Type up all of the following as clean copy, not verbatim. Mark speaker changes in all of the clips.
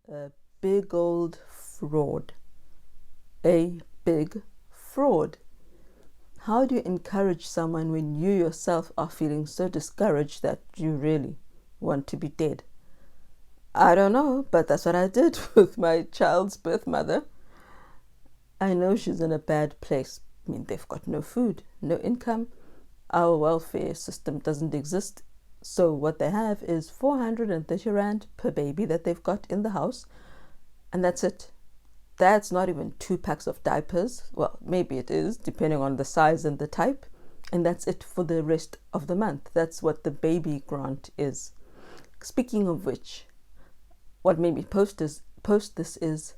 Speaker 1: a big old fraud. A big fraud. How do you encourage someone when you yourself are feeling so discouraged that you really want to be dead? I don't know, but that's what I did with my child's birth mother. I know she's in a bad place. I mean, they've got no food, no income. Our welfare system doesn't exist. So what they have is 430 Rand per baby that they've got in the house. And that's it. That's not even 2 packs of diapers. Well, maybe it is, depending on the size and the type. And that's it for the rest of the month. That's what the baby grant is. Speaking of which, what made me post this is,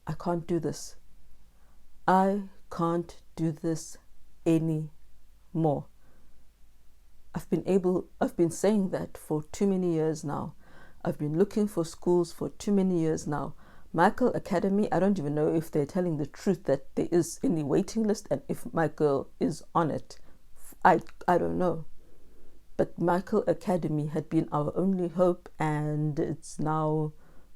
Speaker 1: I can't do this. I can't do this anymore. I've been saying that for too many years now. I've been looking for schools for too many years now. Michael Academy, I don't even know if they're telling the truth that there is any waiting list and if my girl is on it. I don't know. But Michael Academy had been our only hope, and it's now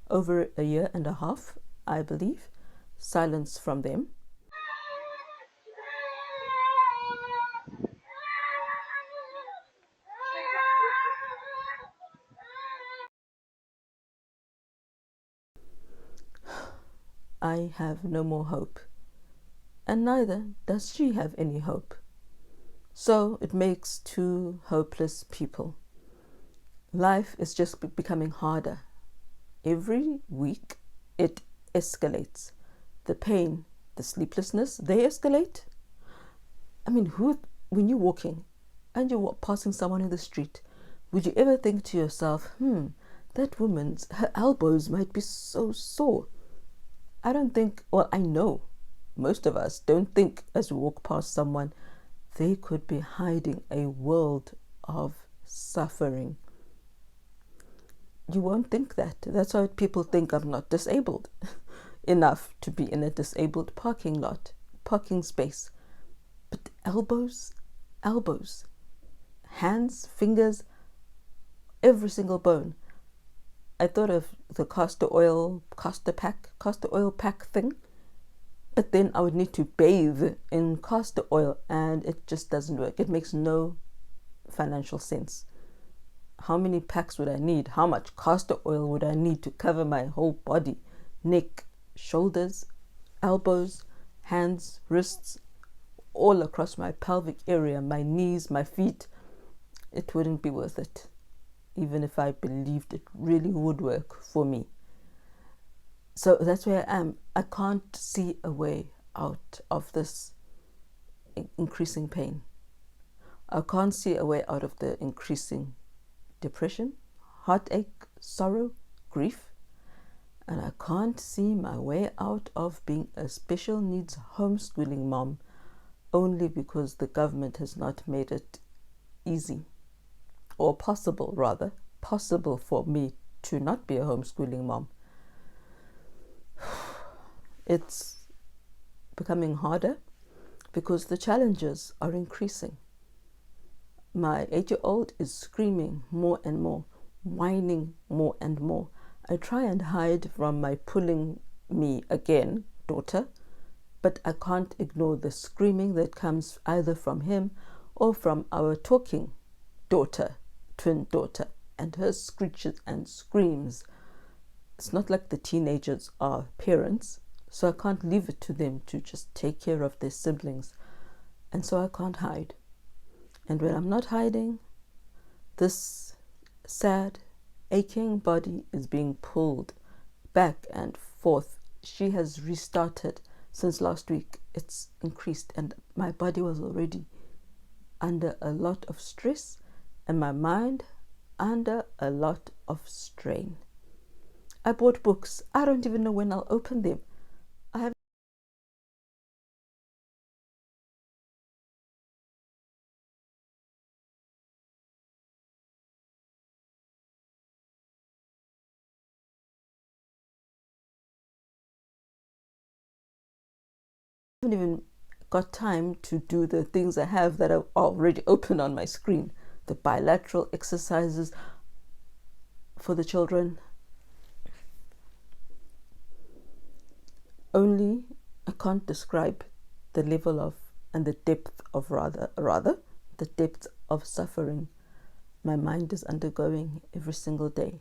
Speaker 1: over 1.5 years, I believe. Silence from them. I have no more hope, and neither does she have any hope. So it makes 2 hopeless people. Life is just becoming harder. Every week it escalates. The pain, the sleeplessness, they escalate. I mean, when you're walking and you're passing someone in the street, would you ever think to yourself, that woman's, her elbows might be so sore? I don't think, well, I know most of us don't think as we walk past someone, they could be hiding a world of suffering. You won't think that. That's why people think I'm not disabled enough to be in a disabled parking space. But elbows, hands, fingers, every single bone. I thought of the castor oil pack thing, but then I would need to bathe in castor oil, and it just doesn't work. It makes no financial sense. How many packs would I need? How much castor oil would I need to cover my whole body? Neck, shoulders, elbows, hands, wrists, all across my pelvic area, my knees, my feet. It wouldn't be worth it, even if I believed it really would work for me. So that's where I am. I can't see a way out of this increasing pain. I can't see a way out of the increasing depression, heartache, sorrow, grief. And I can't see my way out of being a special needs homeschooling mom only because the government has not made it easy, or possible for me to not be a homeschooling mom. It's becoming harder because the challenges are increasing. My 8-year-old is screaming more and more, whining more and more. I try and hide from my pulling me again daughter, but I can't ignore the screaming that comes either from him or from our talking daughter, twin daughter, and her screeches and screams. It's not like the teenagers are parents, so I can't leave it to them to just take care of their siblings. And so I can't hide. And when I'm not hiding, this sad, aching body is being pulled back and forth. She has restarted since last week. It's increased, and my body was already under a lot of stress, and my mind under a lot of strain. I bought books. I don't even know when I'll open them. I haven't even got time to do the things I have that are already open on my screen. The bilateral exercises for the children, only, I can't describe the level of, and the depth of, rather, the depth of suffering my mind is undergoing every single day.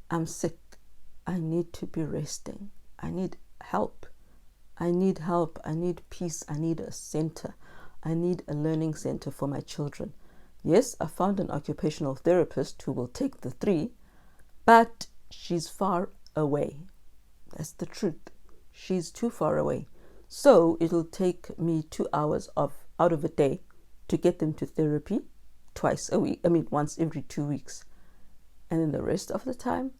Speaker 1: I'm sick. I need to be resting. I need help. I need help. I need peace. I need a center. I need a learning center for my children. Yes, I found an occupational therapist who will take the 3, but she's far away. That's the truth. She's too far away. So it'll take me 2 hours out of a day to get them to therapy twice a week. Once every 2 weeks. And then the rest of the time,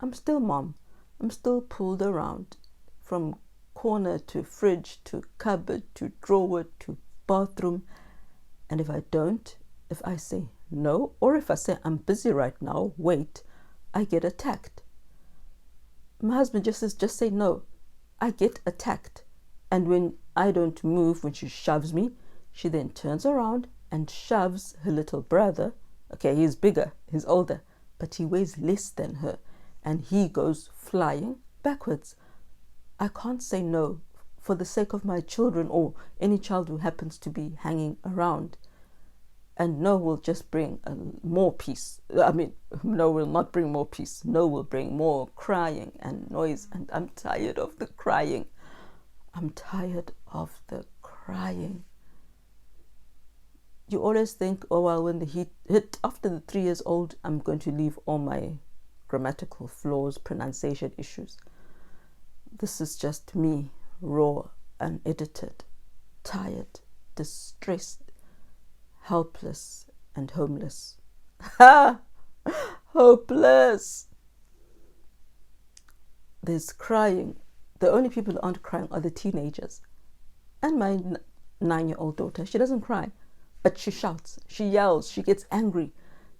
Speaker 1: I'm still mom. I'm still pulled around from corner to fridge to cupboard to drawer to bathroom. And if I say no, or if I say I'm busy right now, wait, I get attacked. My husband just says, just say no. I get attacked. And when I don't move, when she shoves me, she then turns around and shoves her little brother. Okay, he's bigger, he's older, but he weighs less than her. And he goes flying backwards. I can't say no for the sake of my children or any child who happens to be hanging around. And no will just bring more peace. No will not bring more peace. No will bring more crying and noise. And I'm tired of the crying. I'm tired of the crying. You always think, oh, well, when the heat hit after the 3 years old, I'm going to leave all my grammatical flaws, pronunciation issues. This is just me, raw, unedited, tired, distressed, helpless, and homeless. Ha! Hopeless! There's crying. The only people who aren't crying are the teenagers. And my 9-year-old daughter, she doesn't cry, but she shouts, she yells, she gets angry.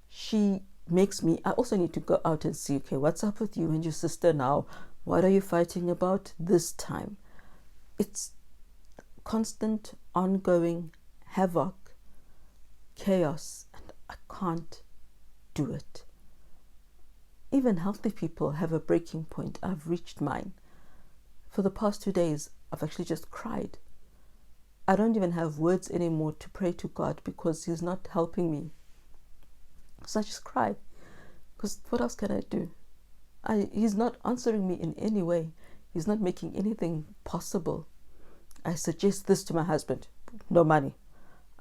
Speaker 1: She makes me, I also need to go out and see, okay, what's up with you and your sister now? What are you fighting about this time? It's constant, ongoing havoc, chaos, and I can't do it. Even healthy people have a breaking point. I've reached mine. For the past 2 days, I've actually just cried. I don't even have words anymore to pray to God because He's not helping me. So I just cry. Because what else can I do? He's not answering me in any way. He's not making anything possible. I suggest this to my husband. No money.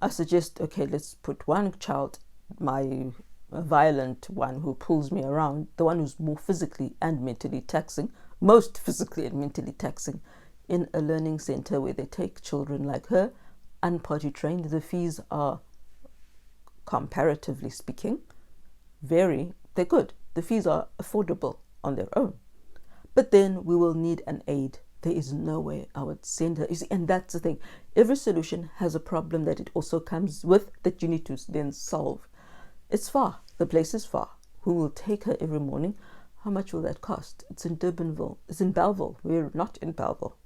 Speaker 1: I suggest, okay, let's put one child, my violent one who pulls me around, the one who's more physically and mentally taxing, most physically and mentally taxing, in a learning center where they take children like her, unpotty trained. The fees are, comparatively speaking, they're good. The fees are affordable on their own. But then we will need an aid. There is no way I would send her. You see, and that's the thing. Every solution has a problem that it also comes with that you need to then solve. It's far. The place is far. Who will take her every morning? How much will that cost? It's in Durbanville. It's in Bellville. We're not in Bellville.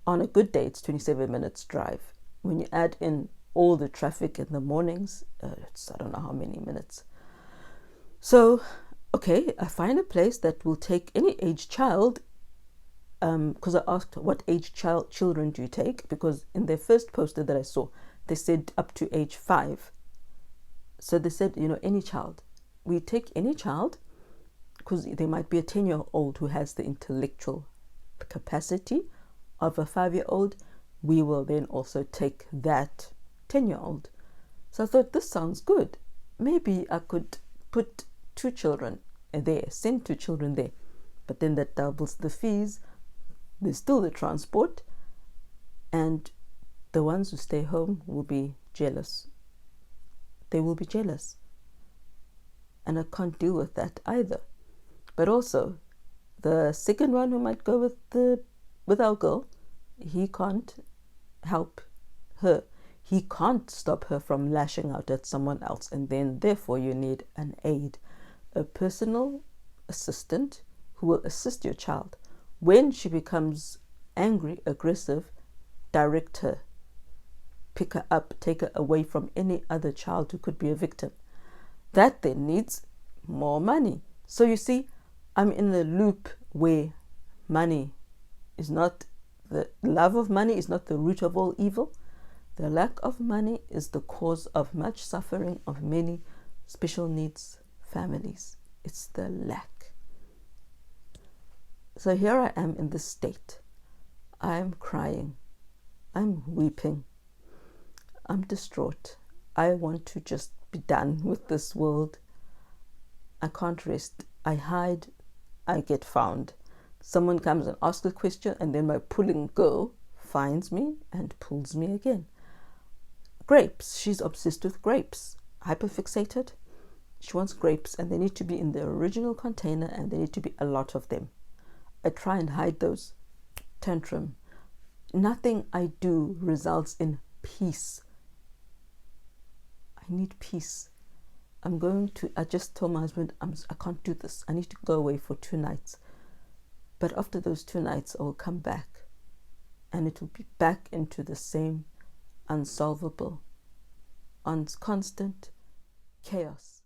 Speaker 1: On a good day, it's 27 minutes drive. When you add in all the traffic in the mornings, it's I don't know how many minutes. So, okay, I find a place that will take any age child, because I asked what age children do you take, because in their first poster that I saw, they said up to age 5. So they said, any child. We take any child, because there might be a 10-year-old who has the intellectual capacity of a 5-year-old. We will then also take that 10-year-old. So I thought, this sounds good. Maybe I could put 2 children there, send 2 children there. But then that doubles the fees. There's still the transport. And the ones who stay home will be jealous. They will be jealous. And I can't deal with that either. But also, the second one who might go with our girl, he can't help her. He can't stop her from lashing out at someone else. And then, therefore, you need an aid, a personal assistant who will assist your child. When she becomes angry, aggressive, direct her. Pick her up, take her away from any other child who could be a victim. That then needs more money. So you see, I'm in a loop where money is not the love of money is not the root of all evil. The lack of money is the cause of much suffering of many special needs families. It's the lack. So here I am in this state. I'm crying. I'm weeping. I'm distraught. I want to just be done with this world. I can't rest. I hide. I get found. Someone comes and asks a question, and then my pulling girl finds me and pulls me again. Grapes. She's obsessed with grapes. Hyperfixated. She wants grapes, and they need to be in the original container, and there need to be a lot of them. I try and hide those. Tantrum. Nothing I do results in peace. I need peace. I just told my husband, I can't do this. I need to go away for 2 nights. But after those 2 nights, I will come back, and it will be back into the same unsolvable, constant chaos.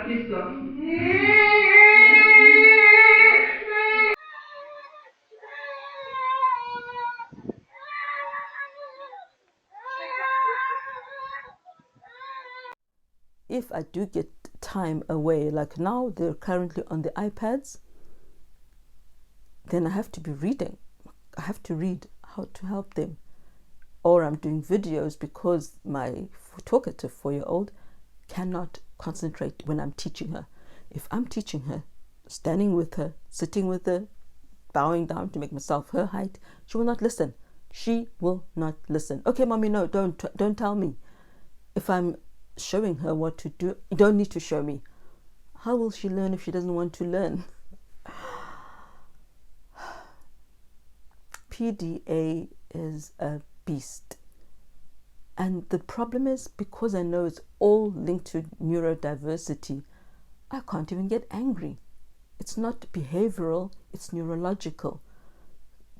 Speaker 2: Plus soft.
Speaker 1: If I do get time away, like now they're currently on the iPads, then I have to be reading. I have to read how to help them. Or I'm doing videos because my talkative 4-year-old cannot concentrate when I'm teaching her. If I'm teaching her, standing with her, sitting with her, bowing down to make myself her height, she will not listen. She will not listen. Okay, mommy, no, don't tell me. If I'm showing her what to do, you don't need to show me. How will she learn if she doesn't want to learn? PDA is a beast. And the problem is, because I know it's all linked to neurodiversity, I can't even get angry. It's not behavioral, it's neurological.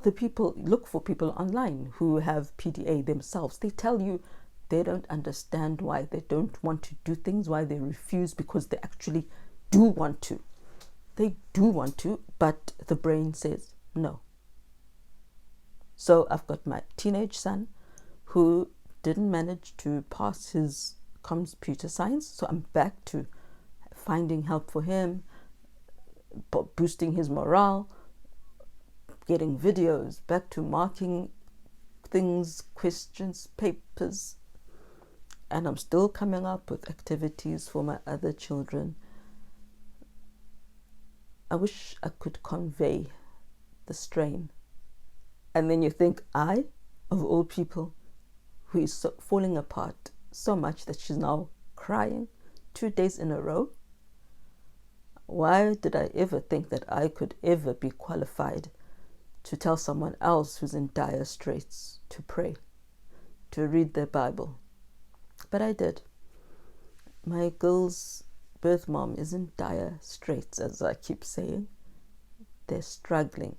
Speaker 1: The people, look for people online who have PDA themselves. They tell you they don't understand why they don't want to do things, why they refuse, because they actually do want to. They do want to, but the brain says no. So I've got my teenage son who didn't manage to pass his computer science. So I'm back to finding help for him, boosting his morale, getting videos, back to marking things, questions, papers. And I'm still coming up with activities for my other children. I wish I could convey the strain. And then you think, I, of all people, who is falling apart so much that she's now crying 2 days in a row? Why did I ever think that I could ever be qualified to tell someone else who's in dire straits to pray, to read their Bible? But I did. My girl's birth mom is in dire straits, as I keep saying. They're struggling.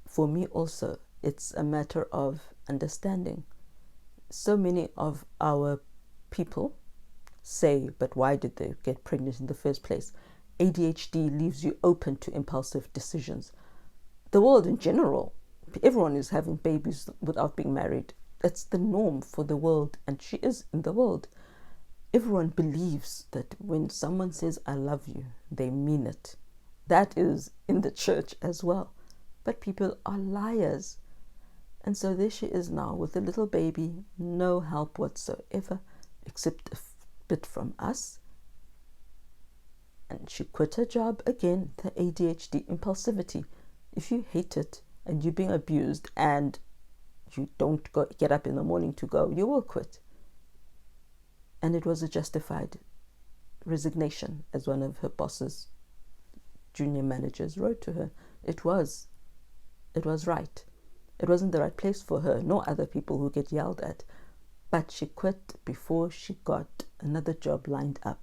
Speaker 1: For me also, it's a matter of understanding. So many of our people say, but why did they get pregnant in the first place? ADHD leaves you open to impulsive decisions. The world in general, everyone is having babies without being married. That's the norm for the world, and she is in the world. Everyone believes that when someone says, I love you, they mean it. That is in the church as well. But people are liars. And so there she is now with a little baby, no help whatsoever, except a bit from us. And she quit her job again, the ADHD, impulsivity. If you hate it and you're being abused and you don't get up in the morning to go, you will quit. And it was a justified resignation, as one of her bosses, junior managers, wrote to her. It was right. It wasn't the right place for her, nor other people who get yelled at. But she quit before she got another job lined up.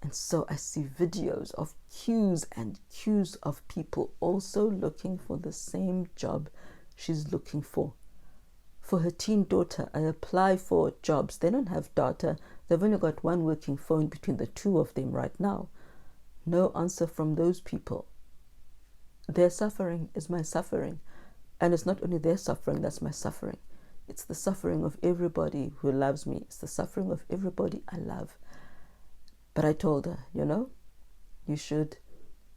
Speaker 1: And so I see videos of queues and queues of people also looking for the same job she's looking for. For her teen daughter, I apply for jobs. They don't have data. They've only got one working phone between the two of them right now. No answer from those people. Their suffering is my suffering. And it's not only their suffering that's my suffering. It's the suffering of everybody who loves me. It's the suffering of everybody I love. But I told her, you should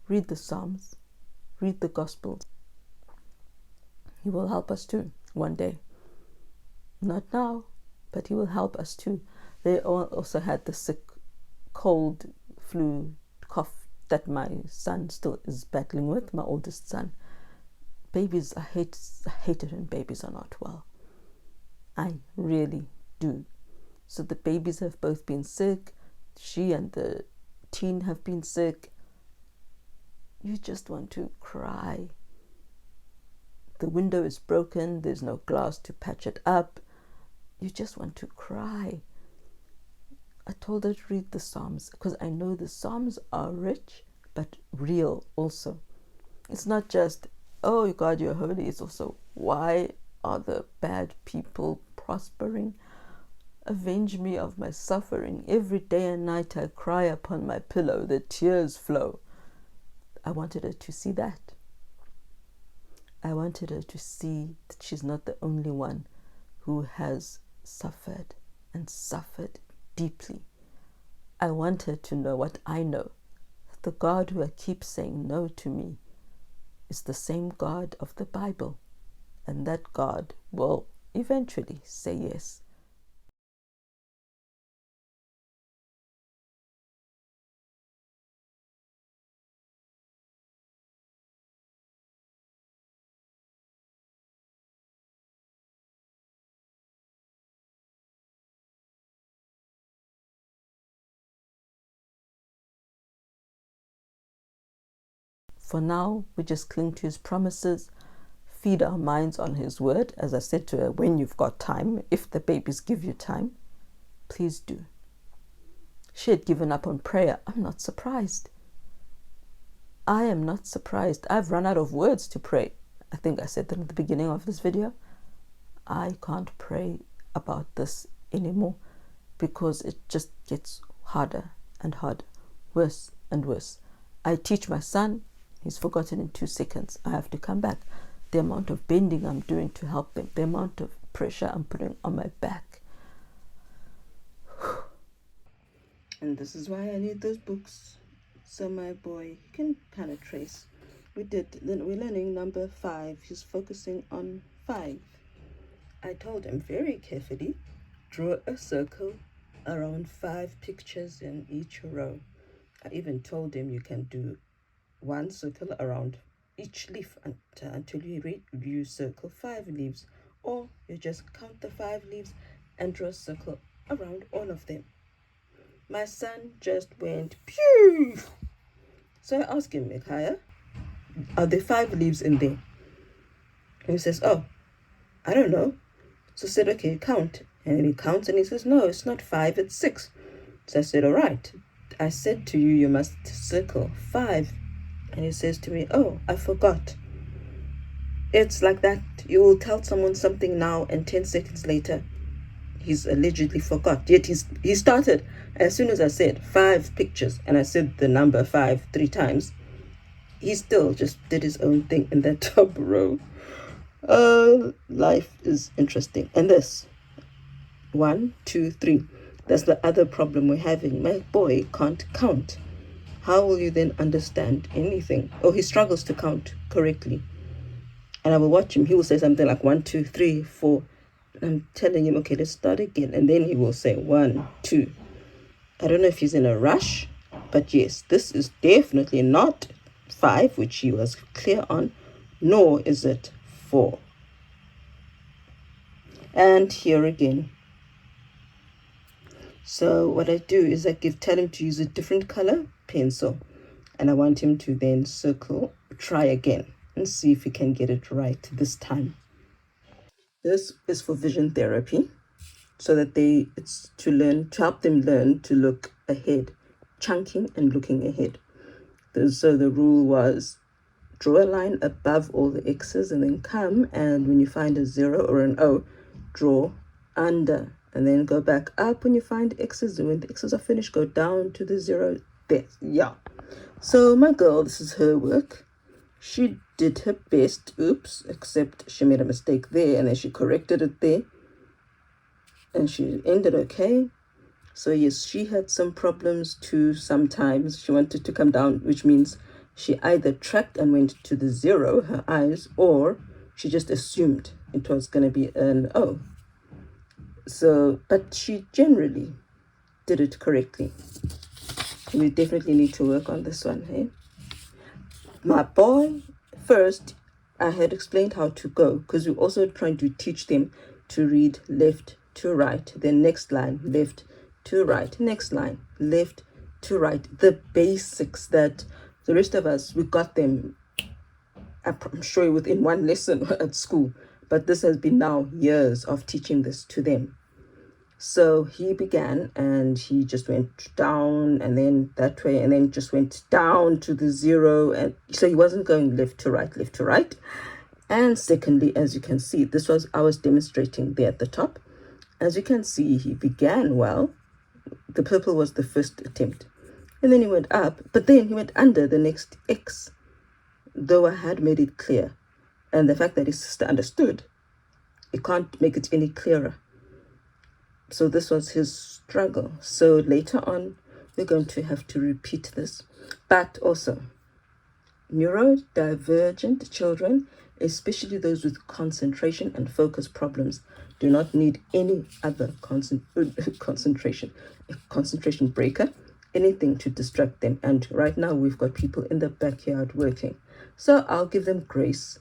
Speaker 1: read the Psalms, read the Gospels. He will help us too one day. Not now, but he will help us too. They also had the sick, cold, flu, cough that my son still is battling with, my oldest son. Babies, I hate it when babies are not well. I really do. So the babies have both been sick. She and the teen have been sick. You just want to cry. The window is broken. There's no glass to patch it up. You just want to cry. I told her to read the Psalms because I know the Psalms are rich but real also. It's not just, oh God, you're holy. It's also, why are the bad people prospering? Avenge me of my suffering. Every day and night I cry upon my pillow. The tears flow. I wanted her to see that. I wanted her to see that she's not the only one who has suffered and suffered deeply. I want her to know what I know. That the God who I keep saying no to me is the same God of the Bible. And that God will eventually say yes. For now, we just cling to his promises, feed our minds on his word. As I said to her, when you've got time, if the babies give you time, please do. She had given up on prayer. I'm not surprised. I am not surprised. I've run out of words to pray. I think I said that at the beginning of this video. I can't pray about this anymore because it just gets harder and harder, worse and worse. I teach my son. He's forgotten in 2 seconds. I have to come back. The amount of bending I'm doing to help him, the amount of pressure I'm putting on my back. And this is why I need those books. So my boy can kind of trace. We're learning number 5. He's focusing on 5. I told him very carefully, draw a circle around 5 pictures in each row. I even told him you can do 1 circle around each leaf until you circle 5 leaves, or you just count the 5 leaves and draw a circle around all of them. My son just went pew. So I asked him, Mikaya, are there 5 leaves in there? And he says, oh, I don't know. So I said, okay, count. And he counts and he says, no, it's not 5, it's 6. So I said, all right. I said to you, you must circle 5. And he says to me, oh, I forgot. It's like that. You will tell someone something now and 10 seconds later, he's allegedly forgot. Yet he started, as soon as I said 5 pictures, and I said the number 5 3 times, he still just did his own thing in that top row. Life is interesting. And this, 1, 2, 3. That's the other problem we're having. My boy can't count. How will you then understand anything? Oh, he struggles to count correctly. And I will watch him. He will say something like 1, 2, 3, 4. And I'm telling him, okay, let's start again. And then he will say 1, 2. I don't know if he's in a rush, but yes, this is definitely not 5, which he was clear on, nor is it 4. And here again. So what I do is tell him to use a different color pencil, and I want him to then circle, try again, and see if he can get it right this time. This is for vision therapy, so that it's to help them learn to look ahead, chunking and looking ahead. So the rule was, draw a line above all the X's and then come, and when you find a 0 or an O, draw under, and then go back up when you find X's, and when the X's are finished, go down to the 0 there. Yeah. So my girl, this is her work. She did her best, oops, except she made a mistake there, and then she corrected it there, and she ended okay. So yes, she had some problems too. Sometimes she wanted to come down, which means she either tracked and went to the 0, her eyes, or she just assumed it was going to be an O. So, but she generally did it correctly. We definitely need to work on this one, hey? My boy, first, I had explained how to go, because we're also trying to teach them to read left to right. Then next line, left to right. Next line, left to right. The basics that the rest of us, we got them, I'm sure, within one lesson at school. But this has been now years of teaching this to them. So he began, and he just went down and then that way, and then just went down to the 0. And so he wasn't going left to right, left to right. And secondly, as you can see, I was demonstrating there at the top. As you can see, he began well. The purple was the first attempt. And then he went up, but then he went under the next X, though I had made it clear. And the fact that his sister understood, it can't make it any clearer. So this was his struggle. So later on, we're going to have to repeat this. But also, neurodivergent children, especially those with concentration and focus problems, do not need any other concentration breaker, anything to distract them. And right now we've got people in the backyard working. So I'll give them grace.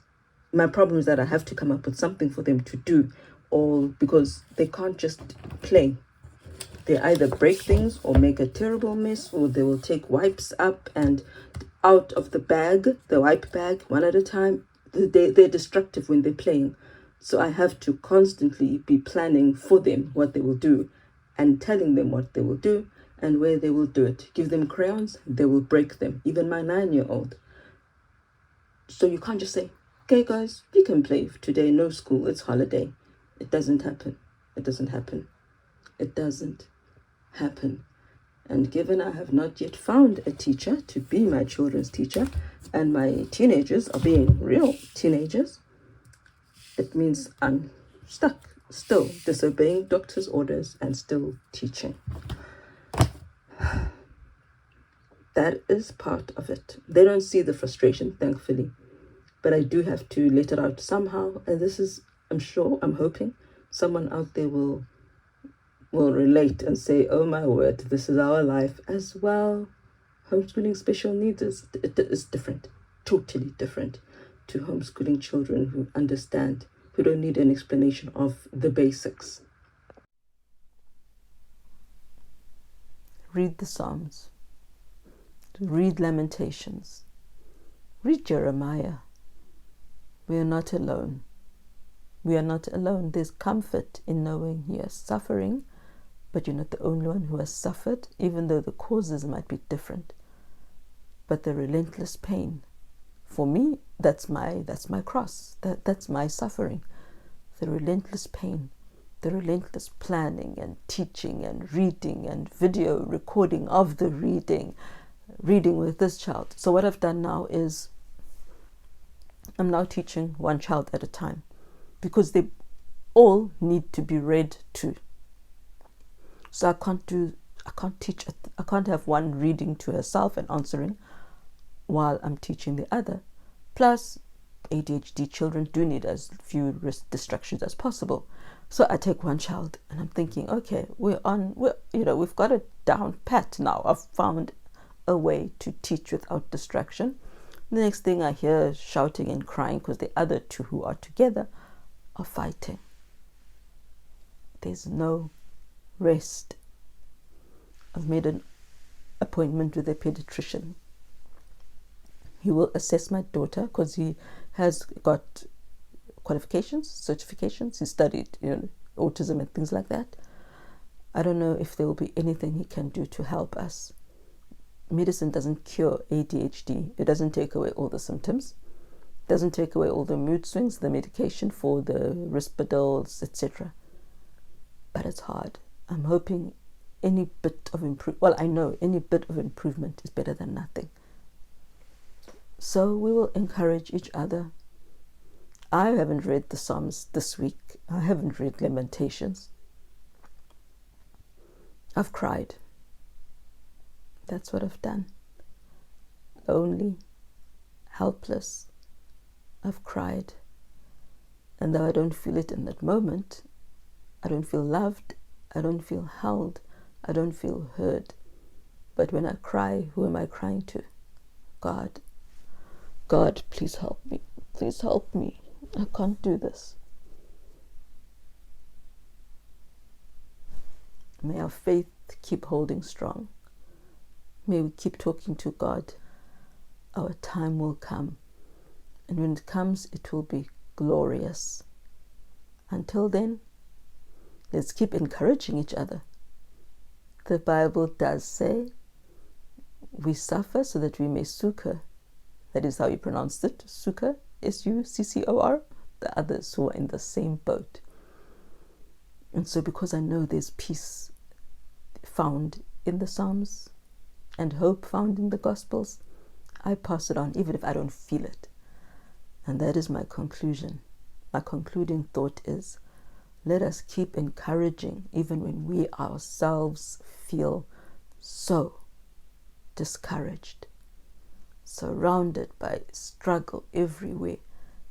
Speaker 1: My problem is that I have to come up with something for them to do, or because they can't just play. They either break things or make a terrible mess, or they will take wipes up and out of the wipe bag, one at a time. They're destructive when they're playing. So I have to constantly be planning for them what they will do, and telling them what they will do and where they will do it. Give them crayons, they will break them. Even my 9-year-old. So you can't just say, okay guys, you can play today, no school, it's holiday. It doesn't happen. It doesn't happen. It doesn't happen. And given I have not yet found a teacher to be my children's teacher, and my teenagers are being real teenagers, it means I'm stuck, still disobeying doctor's orders and still teaching. That is part of it. They don't see the frustration, thankfully, but I do have to let it out somehow. And this is, I'm hoping someone out there will relate and say, oh my word, this is our life as well. Homeschooling special needs is different, totally different to homeschooling children who understand, who don't need an explanation of the basics. Read the Psalms. Read Lamentations. Read Jeremiah. We are not alone. We are not alone. There's comfort in knowing you are suffering, but you're not the only one who has suffered, even though the causes might be different. But the relentless pain, for me, that's my cross. That's my suffering. The relentless pain, the relentless planning and teaching and reading and video recording of the reading with this child. So what I've done now is I'm now teaching one child at a time, because they all need to be read to. So I can't have one reading to herself and answering while I'm teaching the other. Plus, ADHD children do need as few distractions as possible. So I take one child and I'm thinking, okay, we've got it down pat now. I've found a way to teach without distraction. The next thing I hear shouting and crying because the other two who are together are fighting. There's no rest. I've made an appointment with a pediatrician. He will assess my daughter because he has got qualifications, certifications. He studied, autism and things like that. I don't know if there will be anything he can do to help us. Medicine doesn't cure ADHD. It doesn't take away all the symptoms. It doesn't take away all the mood swings, the medication for the Risperdals, etc. But it's hard. I'm hoping any bit of I know any bit of improvement is better than nothing. So we will encourage each other. I haven't read the Psalms this week. I haven't read Lamentations. I've cried. That's what I've done. Lonely, helpless. I've cried. And though I don't feel it in that moment, I don't feel loved, I don't feel held, I don't feel heard. But when I cry, who am I crying to? God. God, please help me. Please help me. I can't do this. May our faith keep holding strong. May we keep talking to God. Our time will come. And when it comes, it will be glorious. Until then, let's keep encouraging each other. The Bible does say, we suffer so that we may succor. That is how you pronounce it, succor, S-U-C-C-O-R. The others who are in the same boat. And so because I know there's peace found in the Psalms and hope found in the Gospels, I pass it on even if I don't feel it. And that is my conclusion. My concluding thought is, let us keep encouraging even when we ourselves feel so discouraged, surrounded by struggle everywhere,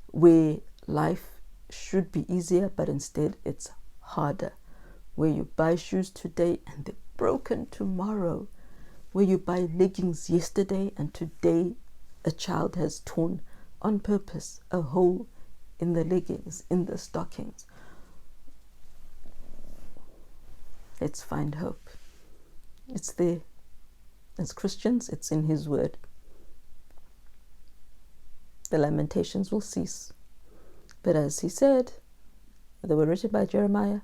Speaker 1: where life should be easier, but instead it's harder, where you buy shoes today and they're broken tomorrow, where you buy leggings yesterday and today a child has torn on purpose a hole in the leggings, in the stockings. Let's find hope. It's there. As Christians, it's in His Word. The lamentations will cease. But as He said, they were written by Jeremiah,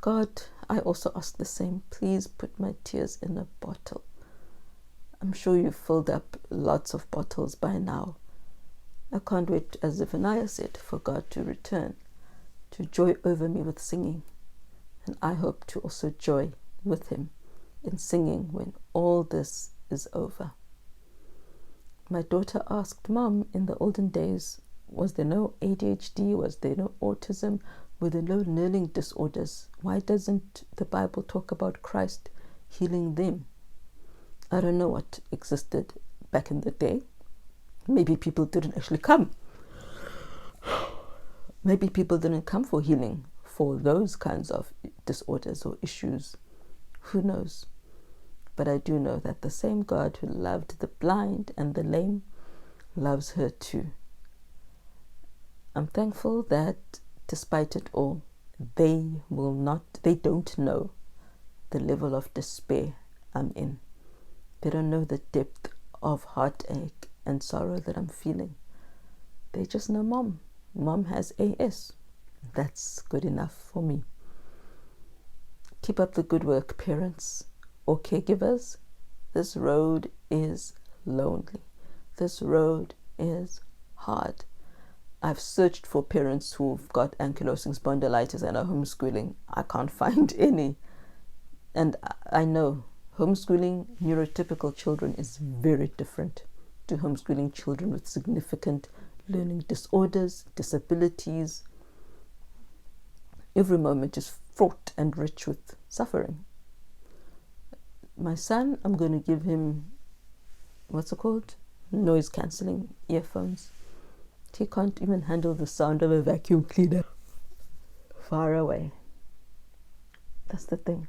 Speaker 1: God, I also ask the same. Please put my tears in a bottle. I'm sure you've filled up lots of bottles by now. I can't wait, as Zephaniah said, for God to return, to joy over me with singing. And I hope to also joy with Him in singing when all this is over. My daughter asked, Mom, in the olden days, was there no ADHD? Was there no autism? Were there no learning disorders? Why doesn't the Bible talk about Christ healing them? I don't know what existed back in the day. Maybe people didn't actually come. Maybe people didn't come for healing for those kinds of disorders or issues. Who knows? But I do know that the same God who loved the blind and the lame loves her too. I'm thankful that despite it all, they don't know the level of despair I'm in. They don't know the depth of heartache and sorrow that I'm feeling. They just know Mom. Mom has AS. That's good enough for me. Keep up the good work, parents or caregivers. This road is lonely. This road is hard. I've searched for parents who've got ankylosing spondylitis and are homeschooling. I can't find any. And I know homeschooling neurotypical children is very different to homeschooling children with significant learning disorders, disabilities. Every moment is fraught and rich with suffering. My son, I'm going to give him, noise cancelling earphones. He can't even handle the sound of a vacuum cleaner. Far away. That's the thing.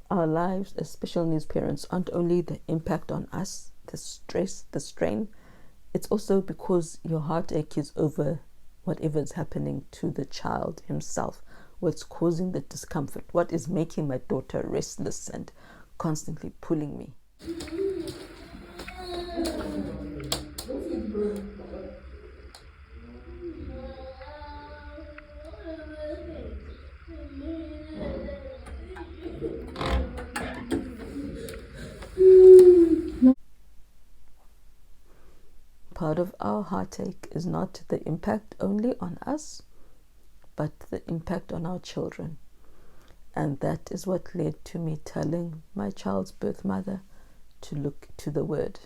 Speaker 1: Our lives as special needs parents aren't only the impact on us, the stress, the strain. It's also because your heartache is over whatever's happening to the child himself, what's causing the discomfort, what is making my daughter restless and constantly pulling me. Part of our heartache is not the impact only on us, but the impact on our children. And that is what led to me telling my child's birth mother to look to the Word.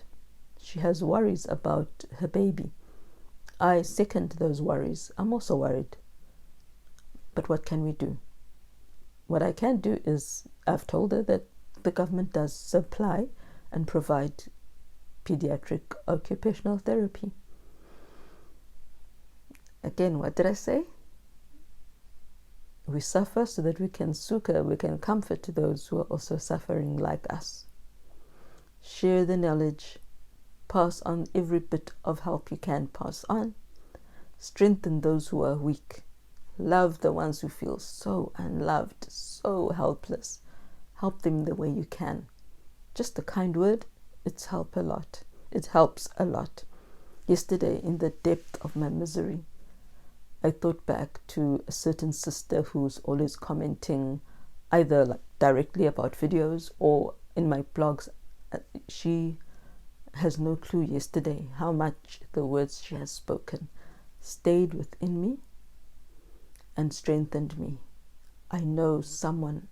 Speaker 1: She has worries about her baby. I second those worries. I'm also worried. But what can we do? What I can do is, I've told her that the government does supply and provide pediatric occupational therapy. Again, what did I say? We suffer so that we can succor, we can comfort to those who are also suffering like us. Share the knowledge, pass on every bit of help you can pass on, strengthen those who are weak, love the ones who feel so unloved, so helpless. Help them the way you can. Just a kind word, it helps a lot. It helps a lot. Yesterday, in the depth of my misery, I thought back to a certain sister who's always commenting either like directly about videos or in my blogs. She has no clue yesterday how much the words she has spoken stayed within me and strengthened me. I know someone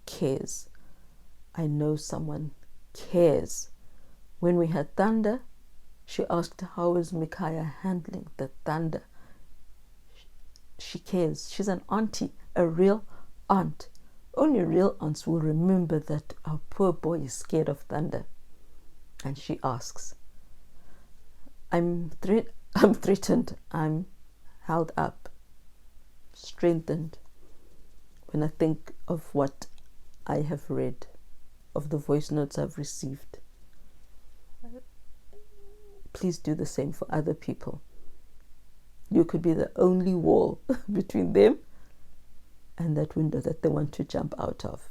Speaker 1: cares. I know someone cares. When we had thunder, she asked, how is Micaiah handling the thunder? She cares. She's an auntie, a real aunt. Only real aunts will remember that our poor boy is scared of thunder. And she asks, I'm threatened, I'm held up, strengthened when I think of what I have read, of the voice notes I've received. Please do the same for other people. You could be the only wall between them and that window that they want to jump out of.